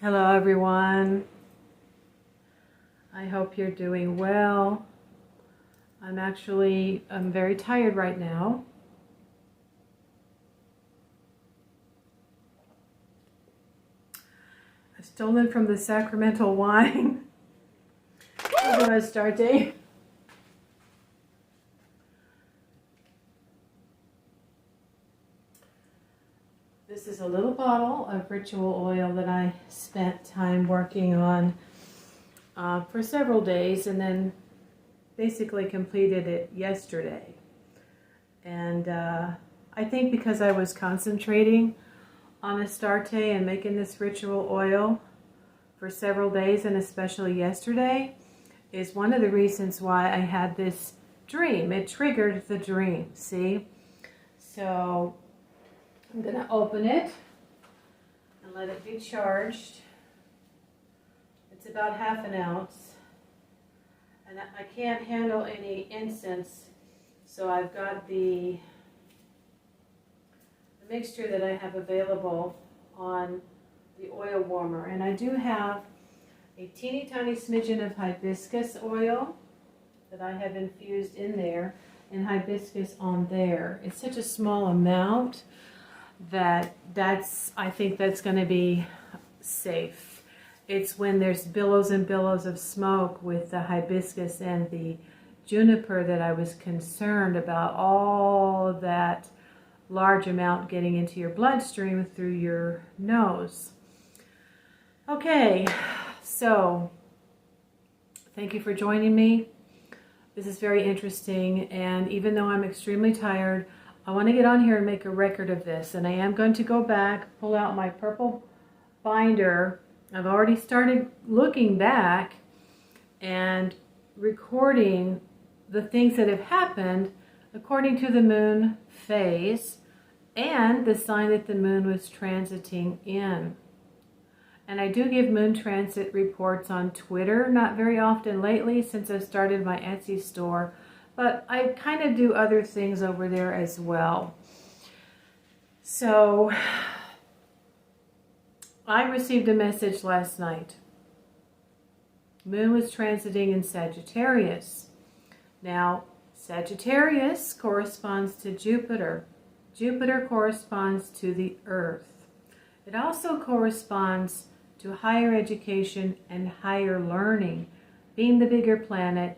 Hello everyone. I hope you're doing well. I'm very tired right now. I've stolen from the sacramental wine. We're gonna start day. This is a little bottle of ritual oil that I spent time working on for several days and then basically completed it yesterday. And I think because I was concentrating on Astarte and making this ritual oil for several days, and especially yesterday, is one of the reasons why I had this dream. It triggered the dream, see? So I'm going to open it and let it be charged. It's about ½ an ounce. And I can't handle any incense, so I've got the mixture that I have available on the oil warmer. And I do have a teeny tiny smidgen of hibiscus oil that I have infused in there, and hibiscus on there. It's such a small amount that I think that's going to be safe. It's when there's billows and billows of smoke with the hibiscus and the juniper that I was concerned about all of that large amount getting into your bloodstream through your nose. Okay, so thank you for joining me. This is very interesting, and even though I'm extremely tired, I want to get on here and make a record of this, and I am going to go back, pull out my purple binder. I've already started looking back and recording the things that have happened according to the moon phase and the sign that the moon was transiting in. And I do give moon transit reports on Twitter, not very often lately since I've started my Etsy store, but I kind of do other things over there as well. So I received a message last night. Moon was transiting in Sagittarius. Now, Sagittarius corresponds to Jupiter. Jupiter corresponds to the Earth. It also corresponds to higher education and higher learning. Being the bigger planet,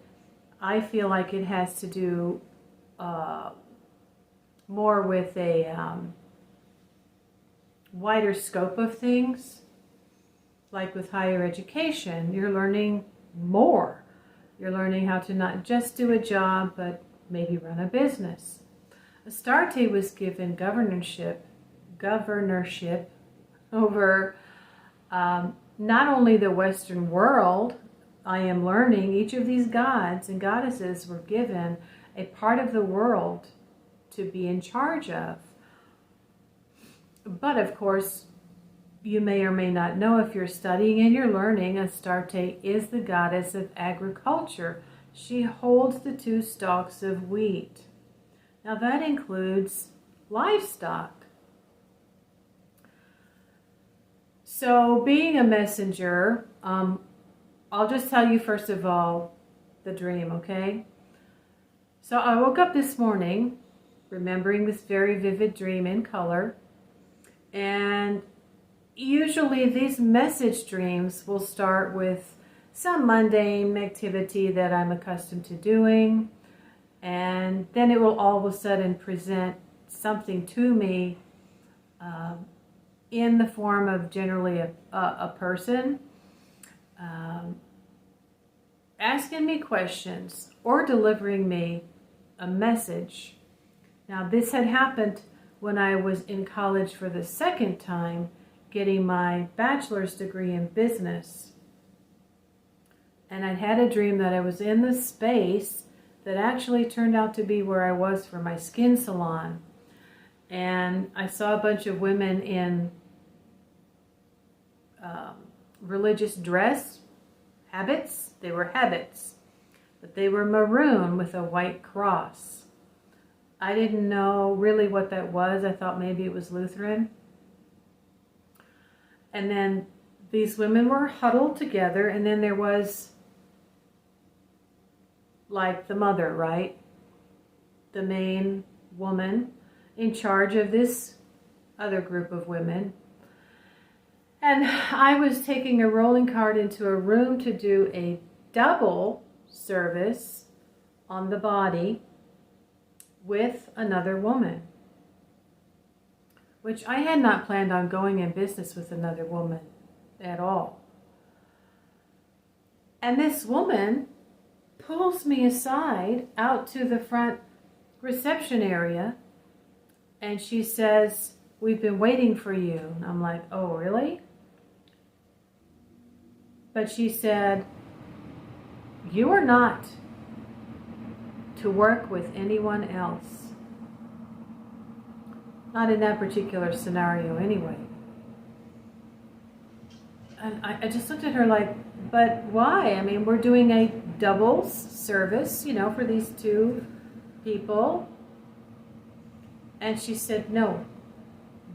I feel like it has to do more with a wider scope of things. Like with higher education, you're learning more. You're learning how to not just do a job, but maybe run a business. Astarte was given governorship over not only the Western world. I am learning each of these gods and goddesses were given a part of the world to be in charge of. But of course, you may or may not know, if you're studying and you're learning, Astarte is the goddess of agriculture. She holds the 2 stalks of wheat. Now that includes livestock. So being a messenger, I'll just tell you first of all the dream, okay? So I woke up this morning remembering this very vivid dream in color, and usually these message dreams will start with some mundane activity that I'm accustomed to doing, and then it will all of a sudden present something to me in the form of generally a person asking me questions or delivering me a message. Now this had happened when I was in college for the second time, getting my bachelor's degree in business. And I'd had a dream that I was in the space that actually turned out to be where I was for my skin salon. And I saw a bunch of women in religious dress, habits. They were habits, but they were maroon with a white cross. I didn't know really what that was. I thought maybe it was Lutheran. And then these women were huddled together, and then there was like the mother, right? The main woman in charge of this other group of women. And I was taking a rolling cart into a room to do a double service on the body with another woman, which I had not planned on going in business with another woman at all. And this woman pulls me aside out to the front reception area, and she says, "We've been waiting for you." And I'm like, "Oh, really?" But she said, "You are not to work with anyone else." Not in that particular scenario anyway. And I just looked at her like, "But why? I mean, we're doing a doubles service, for these two people." And she said, "No,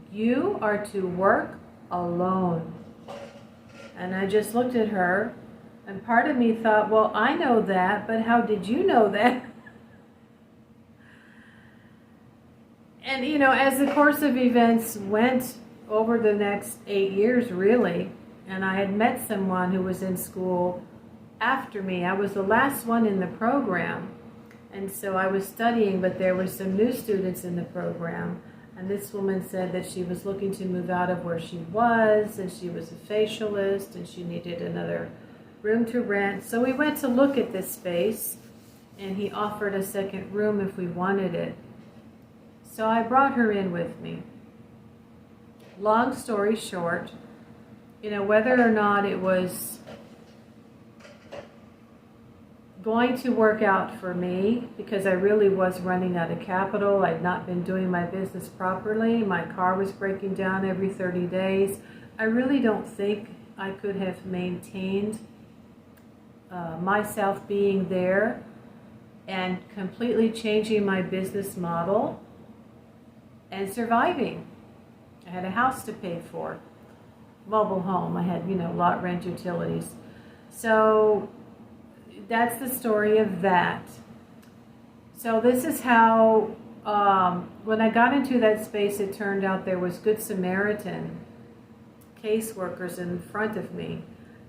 you are to work alone." And I just looked at her, and part of me thought, well, I know that, but how did you know that? And, as the course of events went over the next 8 years, really, and I had met someone who was in school after me. I was the last one in the program, and so I was studying, but there were some new students in the program. And this woman said that she was looking to move out of where she was, and she was a facialist, and she needed another room to rent. So we went to look at this space, and he offered a second room if we wanted it. So I brought her in with me. Long story short, whether or not it was going to work out for me, because I really was running out of capital. I'd not been doing my business properly. My car was breaking down every 30 days. I really don't think I could have maintained myself being there and completely changing my business model and surviving. I had a house to pay for, mobile home. I had, lot rent, utilities. So that's the story of that. So this is how, when I got into that space, it turned out there was Good Samaritan caseworkers in front of me,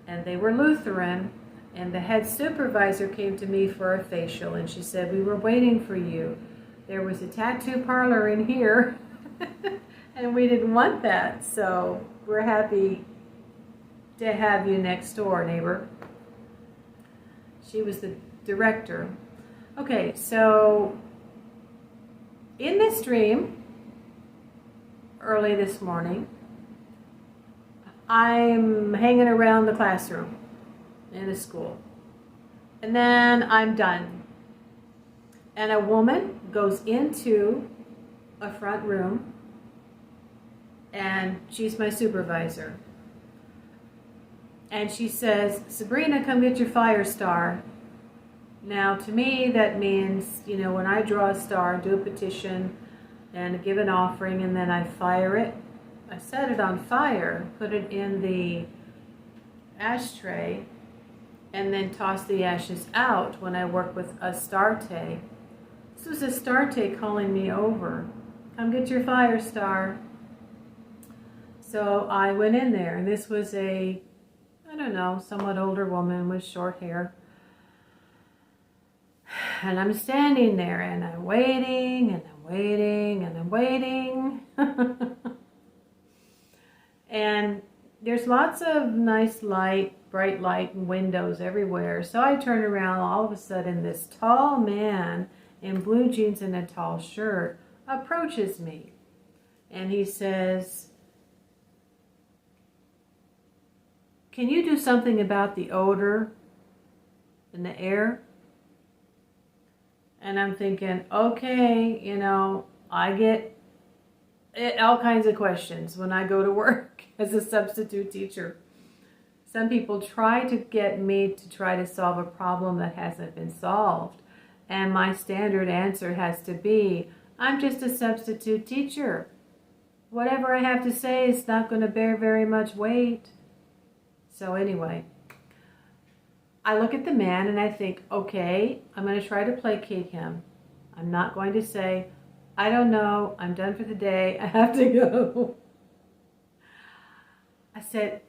and they were Lutheran, and the head supervisor came to me for a facial, and she said, "We were waiting for you. There was a tattoo parlor in here," and we didn't want that, so we're happy to have you next door, neighbor. She was the director. Okay, so in this dream, early this morning, I'm hanging around the classroom in a school. And then I'm done. And a woman goes into a front room, and she's my supervisor. And she says, "Sabrina, come get your fire star." Now, to me, that means, when I draw a star, do a petition, and give an offering, and then I fire it. I set it on fire, put it in the ashtray, and then toss the ashes out when I work with Astarte. This was Astarte calling me over. "Come get your fire star." So I went in there, and this was a somewhat older woman with short hair. And I'm standing there, and I'm waiting, and I'm waiting, and I'm waiting. And there's lots of nice light, bright light, and windows everywhere. So I turn around, all of a sudden, this tall man in blue jeans and a tall shirt approaches me. And he says, "Can you do something about the odor in the air?" And I'm thinking, okay, I get all kinds of questions when I go to work as a substitute teacher. Some people try to get me to try to solve a problem that hasn't been solved. And my standard answer has to be, "I'm just a substitute teacher. Whatever I have to say is not going to bear very much weight." So anyway, I look at the man and I think, okay, I'm going to try to placate him. I'm not going to say, I don't know, I'm done for the day, I have to go. I said,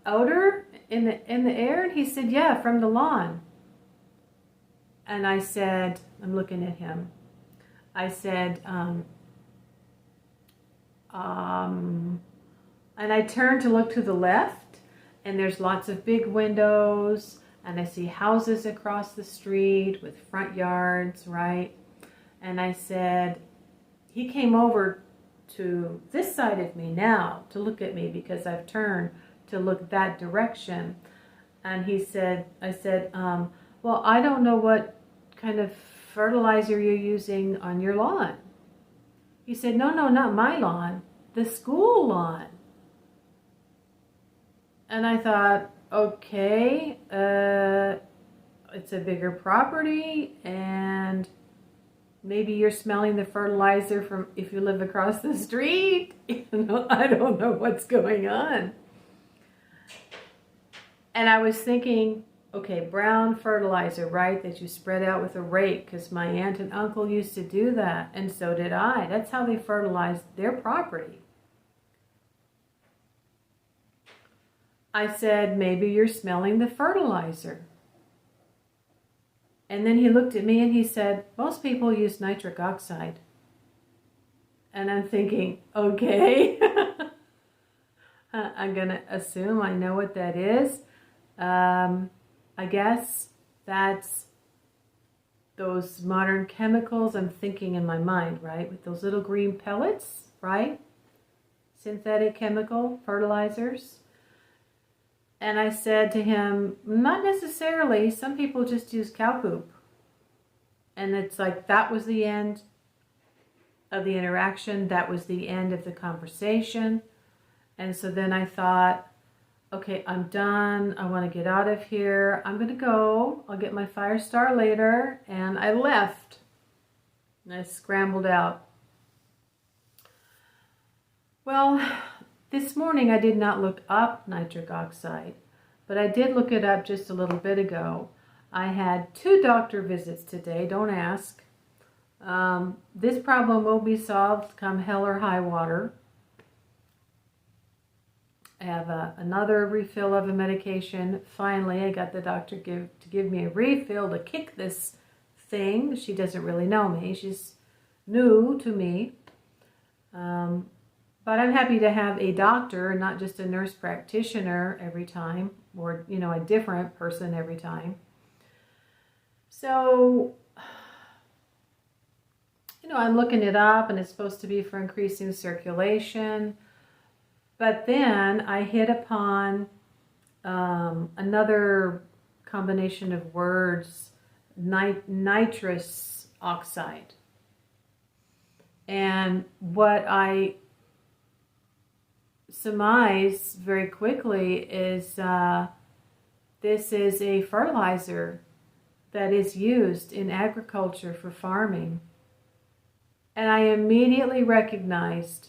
odor in the air? And he said, yeah, from the lawn. And I said, I'm looking at him. I said, and I turned to look to the left, and there's lots of big windows, and I see houses across the street with front yards, right? And I said, he came over to this side of me now to look at me because I've turned to look that direction. And he said, I said, well, I don't know what kind of fertilizer you're using on your lawn. He said, no, not my lawn, the school lawn. And I thought, okay, it's a bigger property, and maybe you're smelling the fertilizer from if you live across the street. I don't know what's going on. And I was thinking, okay, brown fertilizer, right, that you spread out with a rake, because my aunt and uncle used to do that, and so did I. That's how they fertilized their property. I said, maybe you're smelling the fertilizer. And then he looked at me and he said, most people use nitric oxide. And I'm thinking, okay, I'm going to assume I know what that is. I guess that's those modern chemicals I'm thinking in my mind, right? With those little green pellets, right? Synthetic chemical fertilizers. And I said to him, not necessarily. Some people just use cow poop. And it's like, that was the end of the interaction. That was the end of the conversation. And so then I thought, okay, I'm done. I want to get out of here. I'm going to go. I'll get my fire star later. And I left. And I scrambled out. Well, this morning I did not look up nitric oxide, but I did look it up just a little bit ago. I had 2 doctor visits today, don't ask. This problem will be solved come hell or high water. I have another refill of a medication. Finally, I got the doctor to give me a refill to kick this thing. She doesn't really know me. She's new to me. But I'm happy to have a doctor, not just a nurse practitioner every time, or, a different person every time. So, I'm looking it up, and it's supposed to be for increasing circulation. But then I hit upon another combination of words, nitrous oxide. And what I surmise very quickly is this is a fertilizer that is used in agriculture for farming. And I immediately recognized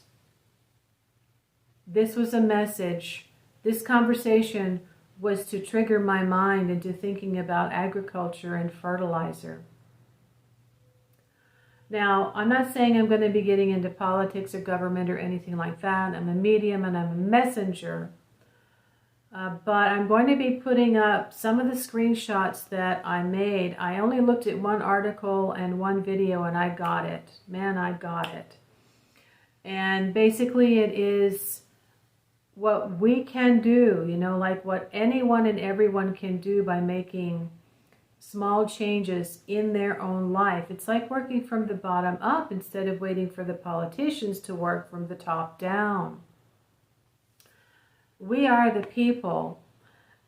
this was a message. This conversation was to trigger my mind into thinking about agriculture and fertilizer. Now, I'm not saying I'm going to be getting into politics or government or anything like that. I'm a medium and I'm a messenger. But I'm going to be putting up some of the screenshots that I made. I only looked at one article and one video and I got it. Man, I got it. And basically it is what we can do, like what anyone and everyone can do by making small changes in their own life. It's like working from the bottom up instead of waiting for the politicians to work from the top down. We are the people,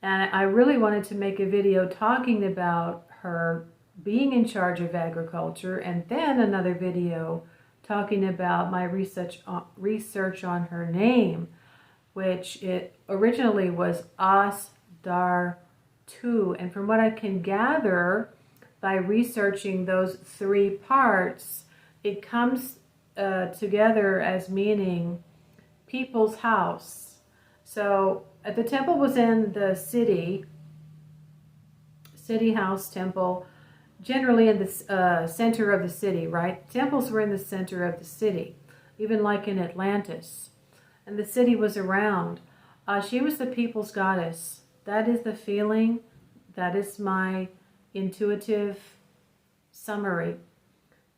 and I really wanted to make a video talking about her being in charge of agriculture, and then another video talking about my research on her name, which it originally was Astarte. And from what I can gather by researching those 3 parts, it comes together as meaning people's house. So the temple was in the city house temple, generally in the center of the city, right? Temples were in the center of the city, even like in Atlantis. And the city was around. She was the people's goddess. That is the feeling. That is my intuitive summary.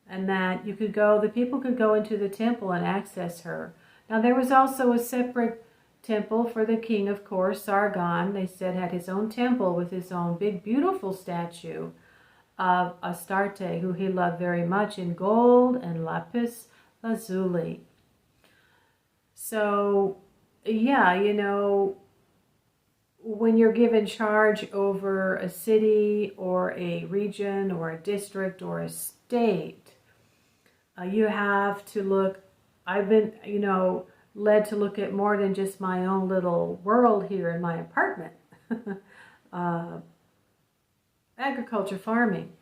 And that you could go, the people could go into the temple and access her. Now there was also a separate temple for the king, of course, Sargon. They said had his own temple with his own big, beautiful statue of Astarte, who he loved very much, in gold and lapis lazuli. So, yeah, you know, when you're given charge over a city or a region or a district or a state, you have to look, I've been, you know, led to look at more than just my own little world here in my apartment. Agriculture, farming.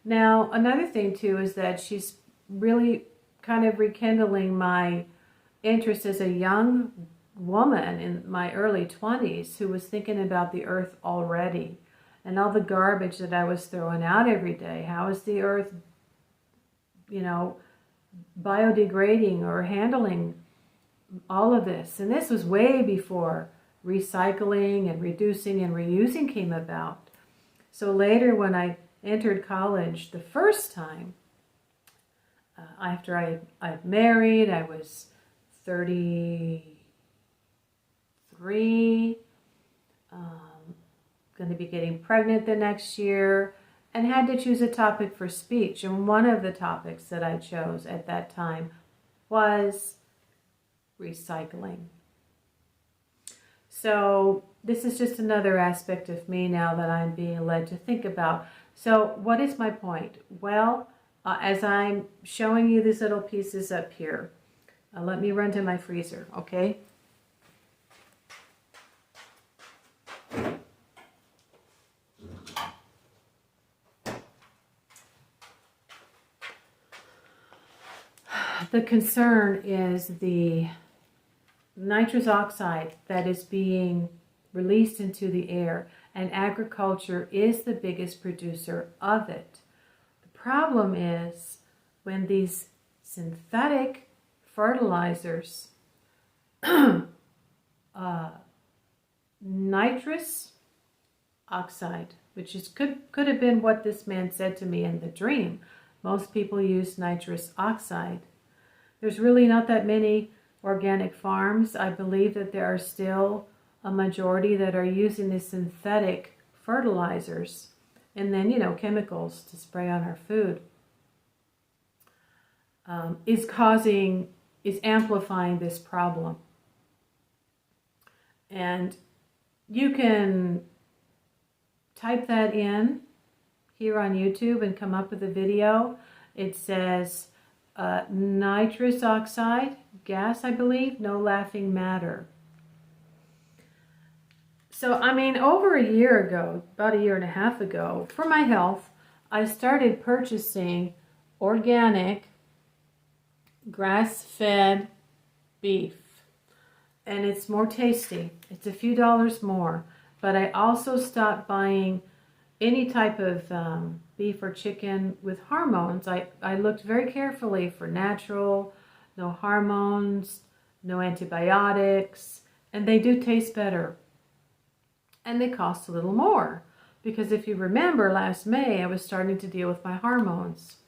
Now, another thing too is that she's really kind of rekindling my interest as a young woman in my early 20s who was thinking about the earth already and all the garbage that I was throwing out every day. How is the earth, you know, biodegrading or handling all of this? And this was way before recycling and reducing and reusing came about. So later when I entered college the first time, after I married, I was 33, going to be getting pregnant the next year, and had to choose a topic for speech. And one of the topics that I chose at that time was recycling. So this is just another aspect of me now that I'm being led to think about. So what is my point? Well, as I'm showing you these little pieces up here, let me run to my freezer, okay? The concern is the nitrous oxide that is being released into the air, and agriculture is the biggest producer of it. The problem is when these synthetic fertilizers, nitrous oxide, which is could have been what this man said to me in the dream. Most people use nitrous oxide. There's really not that many organic farms. I believe that there are still a majority that are using the synthetic fertilizers and then, you know, chemicals to spray on our food. Is amplifying this problem. And you can type that in here on YouTube and come up with a video. It says nitrous oxide gas, I believe, no laughing matter. So, I mean, over a year ago, about a year and a half ago, for my health, I started purchasing organic grass-fed beef. And it's more tasty. It's a few dollars more. But I also stopped buying any type of beef or chicken with hormones. I looked very carefully for natural, no hormones, no antibiotics, and they do taste better. And they cost a little more. Because if you remember, last May, I was starting to deal with my hormones.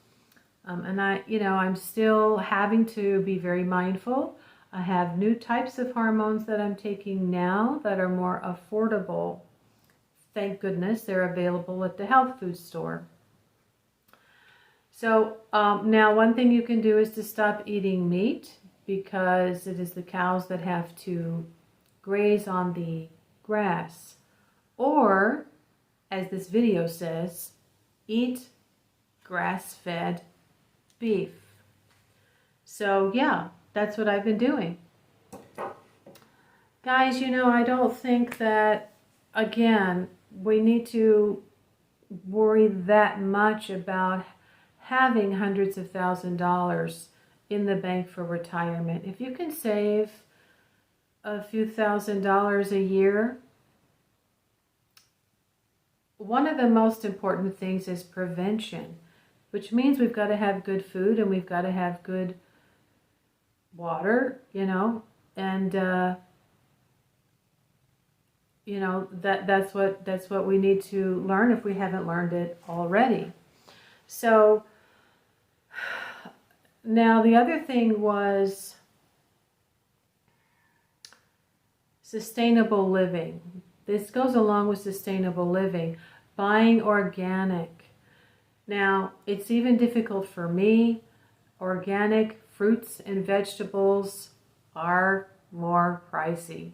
And I'm still having to be very mindful. I have new types of hormones that I'm taking now that are more affordable. Thank goodness they're available at the health food store. So now one thing you can do is to stop eating meat, because it is the cows that have to graze on the grass. Or, as this video says, eat grass-fed beef. So yeah, that's what I've been doing. Guys, I don't think that, again, we need to worry that much about having hundreds of $1,000s in the bank for retirement. If you can save a few $1,000s a year. One of the most important things is prevention, which means we've got to have good food and we've got to have good water, and that's what we need to learn if we haven't learned it already. So now the other thing was sustainable living. This goes along with sustainable living, buying organic. Now, it's even difficult for me. Organic fruits and vegetables are more pricey.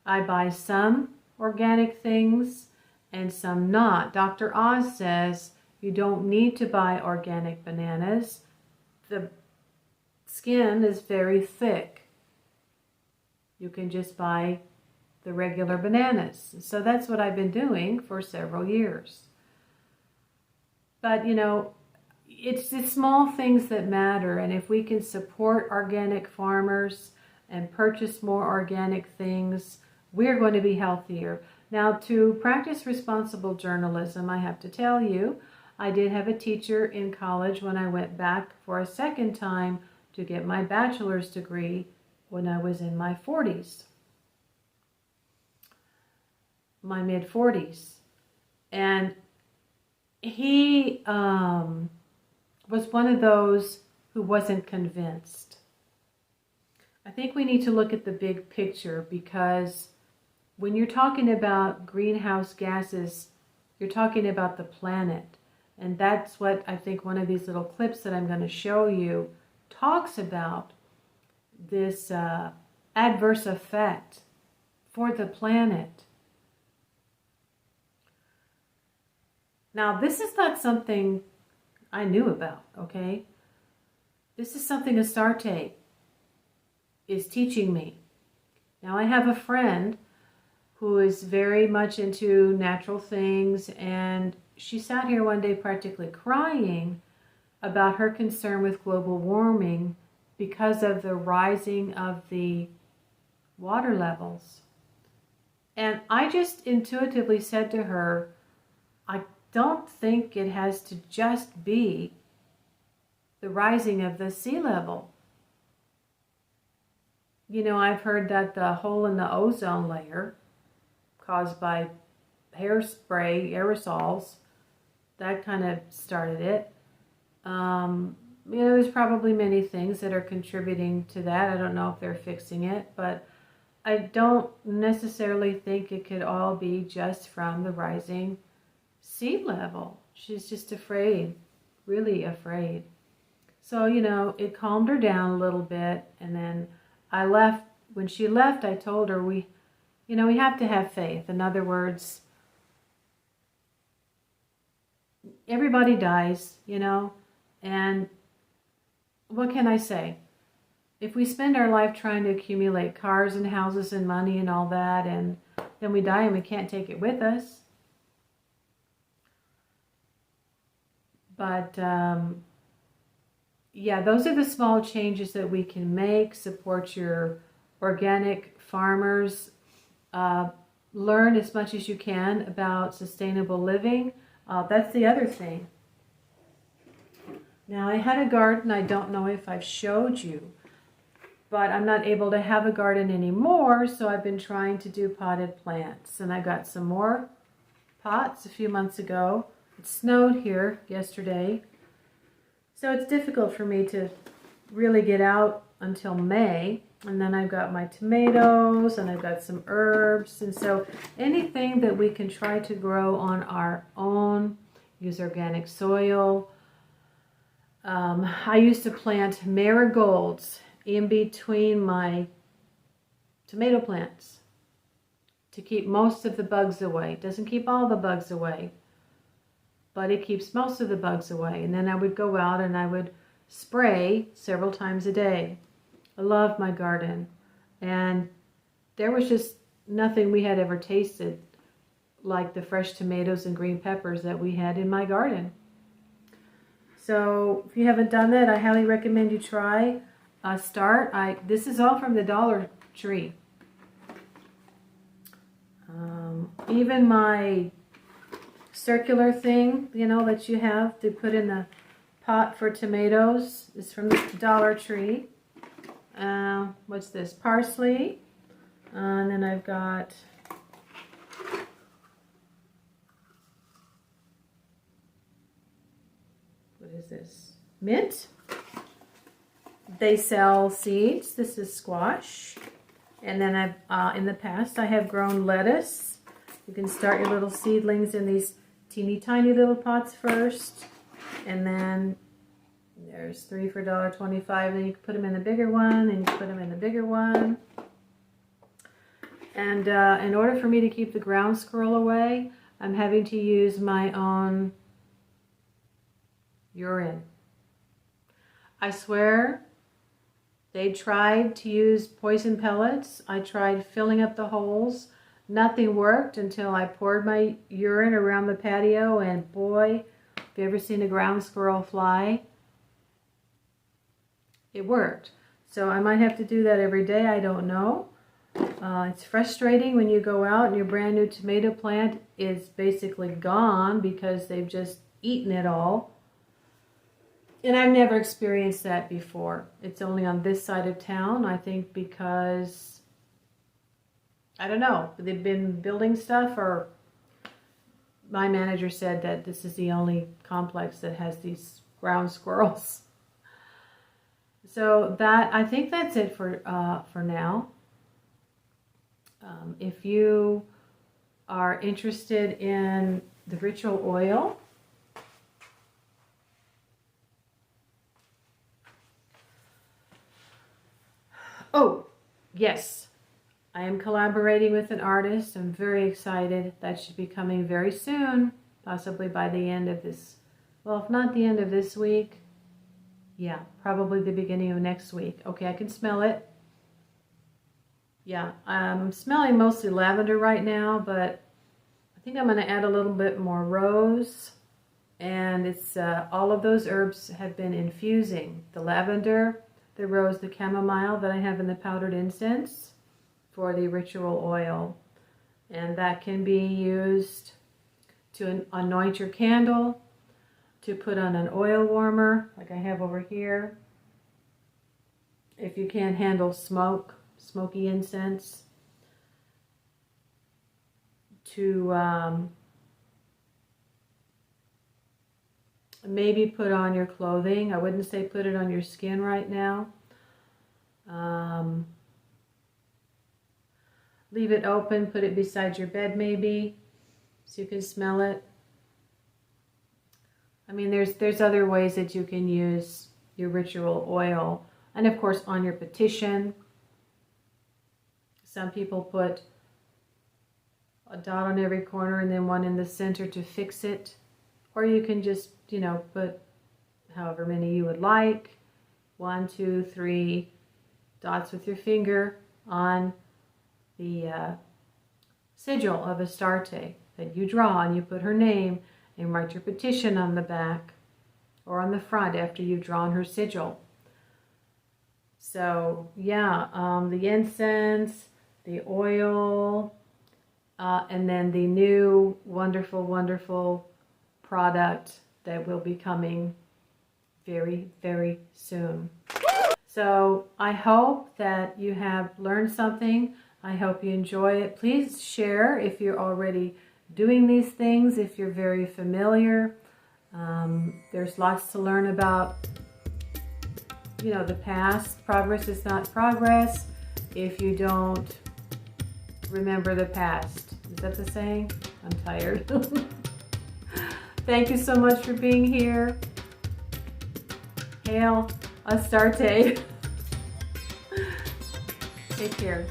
I buy some organic things and some not. Dr. Oz says you don't need to buy organic bananas. The skin is very thick. You can just buy the regular bananas. So that's what I've been doing for several years. But it's the small things that matter, and if we can support organic farmers and purchase more organic things, we're going to be healthier. Now, to practice responsible journalism, I have to tell you, I did have a teacher in college when I went back for a second time to get my bachelor's degree when I was in my 40s. My mid-40s. And he was one of those who wasn't convinced. I think we need to look at the big picture, because when you're talking about greenhouse gases, you're talking about the planet. And that's what I think one of these little clips that I'm going to show you talks about, this adverse effect for the planet. Now, this is not something I knew about, okay? This is something Astarte is teaching me. Now, I have a friend who is very much into natural things, and she sat here one day practically crying about her concern with global warming because of the rising of the water levels. And I just intuitively said to her, I don't think it has to just be the rising of the sea level. I've heard that the hole in the ozone layer caused by hairspray, aerosols, that kind of started it. There's probably many things that are contributing to that. I don't know if they're fixing it, but I don't necessarily think it could all be just from the rising sea level. She's just afraid, really afraid. So, it calmed her down a little bit, and then I left. When she left, I told her we have to have faith. In other words, everybody dies, and what can I say? If we spend our life trying to accumulate cars and houses and money and all that, and then we die and we can't take it with us. But yeah, those are the small changes that we can make. Support your organic farmers. Learn as much as you can about sustainable living. That's the other thing. Now, I had a garden. I don't know if I've showed you, but I'm not able to have a garden anymore, so I've been trying to do potted plants. And I got some more pots a few months ago. It snowed here yesterday, so it's difficult for me to really get out until May. And then I've got my tomatoes, and I've got some herbs. And so anything that we can try to grow on our own, use organic soil. I used to plant marigolds in between my tomato plants to keep most of the bugs away. It doesn't keep all the bugs away, but it keeps most of the bugs away. And then I would go out and I would spray several times a day. I love my garden, and there was just nothing we had ever tasted like the fresh tomatoes and green peppers that we had in my garden. So if you haven't done that, I highly recommend you try. This is all from the Dollar Tree. Even my circular thing, you know, that you have to put in the pot for tomatoes is from the Dollar Tree. What's this? Parsley. And then I've got what is this? Mint. They sell seeds. This is squash. And then I've in the past I have grown lettuce. You can start your little seedlings in these teeny tiny little pots first, and then there's 3 for $1.25. Then you can put them in the bigger one, and you put them in the bigger one. And in order for me to keep the ground squirrel away, I'm having to use my own urine. I swear, they tried to use poison pellets. I tried filling up the holes. Nothing worked until I poured my urine around the patio, and boy, have you ever seen a ground squirrel fly? It worked. So I might have to do that every day, I don't know. It's frustrating when you go out and your brand new tomato plant is basically gone because they've just eaten it all. And I've never experienced that before. It's only on this side of town, I think, because, I don't know, they've been building stuff, or my manager said that this is the only complex that has these ground squirrels. So that, I think that's it for now. If you are interested in the ritual oil, oh, yes, I am collaborating with an artist. I'm very excited. That should be coming very soon, possibly by the end of this, well, if not the end of this week, yeah, probably the beginning of next week. Okay, I can smell it. Yeah, I'm smelling mostly lavender right now, but I think I'm going to add a little bit more rose. And it's all of those herbs have been infusing. The lavender, the rose, the chamomile that I have in the powdered incense for the ritual oil. And that can be used to anoint your candle, to put on an oil warmer like I have over here. If you can't handle smoky incense, to maybe put on your clothing. I wouldn't say put it on your skin right now. Leave it open, put it beside your bed maybe, so you can smell it. I mean, there's other ways that you can use your ritual oil. And of course on your petition. Some people put a dot on every corner and then one in the center to fix it. Or you can just, you know, put however many you would like. 1, 2, 3 dots with your finger on the sigil of Astarte that you draw, and you put her name and write your petition on the back or on the front after you've drawn her sigil. So yeah, the incense, the oil, and then the new wonderful, wonderful product that will be coming very, very soon. So I hope that you have learned something. I hope you enjoy it. Please share if you're already doing these things, if you're very familiar. There's lots to learn about, you know, the past. Progress is not progress if you don't remember the past. Is that the saying? I'm tired. Thank you so much for being here. Hail Astarte. Take care.